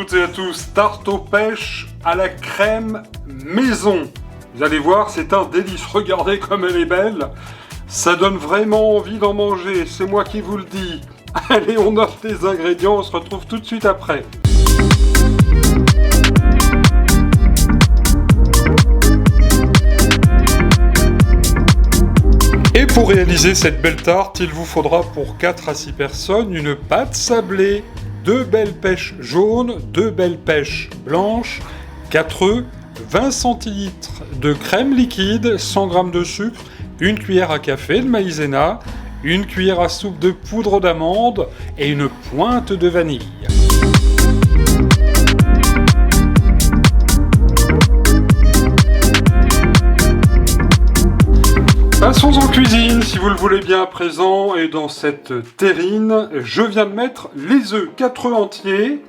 toutes et à tous, tarte aux pêches à la crème maison. Vous allez voir, c'est un délice. Regardez comme elle est belle. Ça donne vraiment envie d'en manger, c'est moi qui vous le dis. Allez, on offre les ingrédients, on se retrouve tout de suite après. Et pour réaliser cette belle tarte, il vous faudra pour 4 à 6 personnes une pâte sablée, 2 belles pêches jaunes, 2 belles pêches blanches, 4 œufs, 20 centilitres de crème liquide, 100 g de sucre, une cuillère à café de maïzena, une cuillère à soupe de poudre d'amande et une pointe de vanille. Passons en cuisine, si vous le voulez bien à présent, et dans cette terrine, je viens de mettre les œufs, 4 œufs entiers.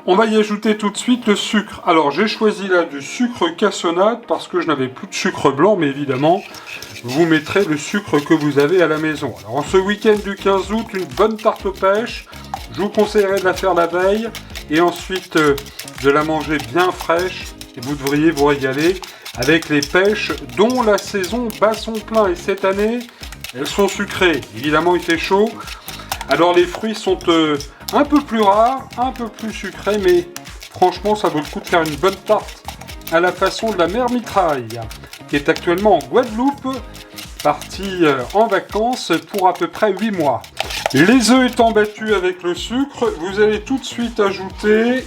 On va y ajouter tout de suite le sucre. Alors j'ai choisi là du sucre cassonade parce que je n'avais plus de sucre blanc, mais évidemment, vous mettrez le sucre que vous avez à la maison. Alors en ce week-end du 15 août, une bonne tarte aux pêches, je vous conseillerais de la faire la veille, et ensuite de la manger bien fraîche, et vous devriez vous régaler avec les pêches dont la saison bat son plein. Et cette année, elles sont sucrées. Évidemment, il fait chaud. Alors les fruits sont un peu plus rares, un peu plus sucrés, mais franchement, ça vaut le coup de faire une bonne tarte à la façon de la mère Mitraille, qui est actuellement en Guadeloupe, partie en vacances pour à peu près 8 mois. Les œufs étant battus avec le sucre, vous allez tout de suite ajouter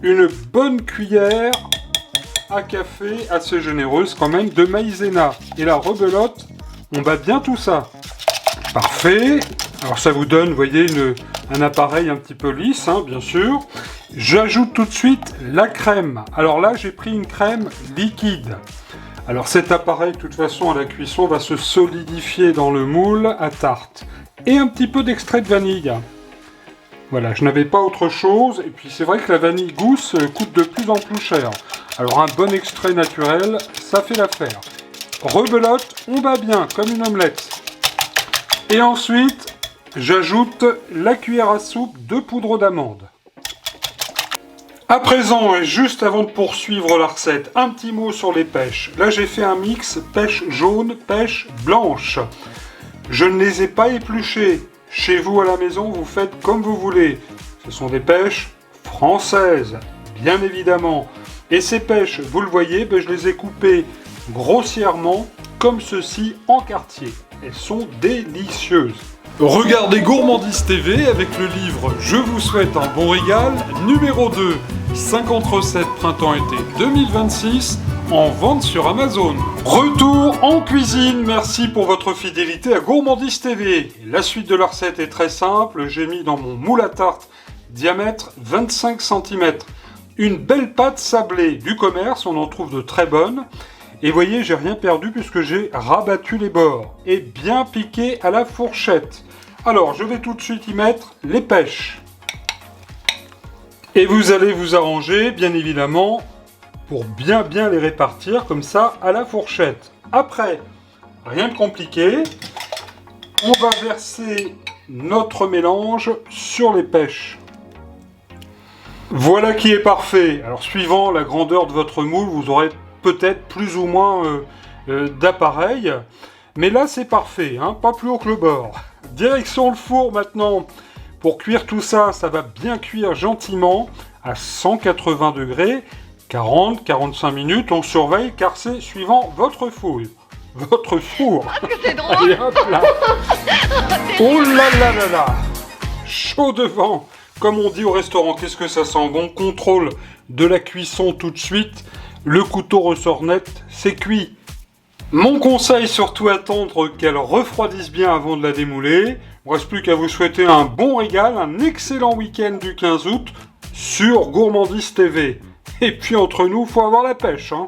une bonne cuillère à café, assez généreuse quand même, de maïzena. Et la rebelote, on bat bien tout ça. Parfait. Alors ça vous donne, vous voyez, un appareil un petit peu lisse, hein, bien sûr. J'ajoute tout de suite la crème. Alors là, j'ai pris une crème liquide. Alors cet appareil, de toute façon, à la cuisson, va se solidifier dans le moule à tarte. Et un petit peu d'extrait de vanille. Voilà, je n'avais pas autre chose. Et puis c'est vrai que la vanille gousse coûte de plus en plus cher. Alors un bon extrait naturel, ça fait l'affaire. Rebelote, on bat bien, comme une omelette. Et ensuite, j'ajoute la cuillère à soupe de poudre d'amande. À présent, et juste avant de poursuivre la recette, un petit mot sur les pêches. Là, j'ai fait un mix pêche jaune, pêche blanche. Je ne les ai pas épluchées. Chez vous à la maison, vous faites comme vous voulez. Ce sont des pêches françaises, bien évidemment. Et ces pêches, vous le voyez, je les ai coupées grossièrement, comme ceci, en quartiers. Elles sont délicieuses. Regardez Gourmandise TV avec le livre « Je vous souhaite un bon régal » numéro 2, 50 recettes printemps-été 2026, en vente sur Amazon. Retour en cuisine, merci pour votre fidélité à Gourmandise TV. La suite de la recette est très simple, j'ai mis dans mon moule à tarte diamètre 25 cm. Une belle pâte sablée du commerce, on en trouve de très bonnes. Et vous voyez, j'ai rien perdu puisque j'ai rabattu les bords et bien piqué à la fourchette. Alors, je vais tout de suite y mettre les pêches. Et vous allez vous arranger, bien évidemment, pour bien les répartir comme ça à la fourchette. Après, rien de compliqué, on va verser notre mélange sur les pêches. Voilà qui est parfait. Alors suivant la grandeur de votre moule, vous aurez peut-être plus ou moins d'appareil. Mais là c'est parfait, hein, pas plus haut que le bord. Direction le four maintenant. Pour cuire tout ça, ça va bien cuire gentiment à 180 degrés, 40-45 minutes. On surveille car c'est suivant votre four. Votre four. Ah, que c'est drôle. Allez, hop là. Oh là là là là. Chaud devant. Comme on dit au restaurant, qu'est-ce que ça sent bon. Contrôle de la cuisson tout de suite. Le couteau ressort net, c'est cuit. Mon conseil, surtout attendre qu'elle refroidisse bien avant de la démouler. Il ne reste plus qu'à vous souhaiter un bon régal, un excellent week-end du 15 août sur Gourmandise TV. Et puis entre nous, faut avoir la pêche, hein.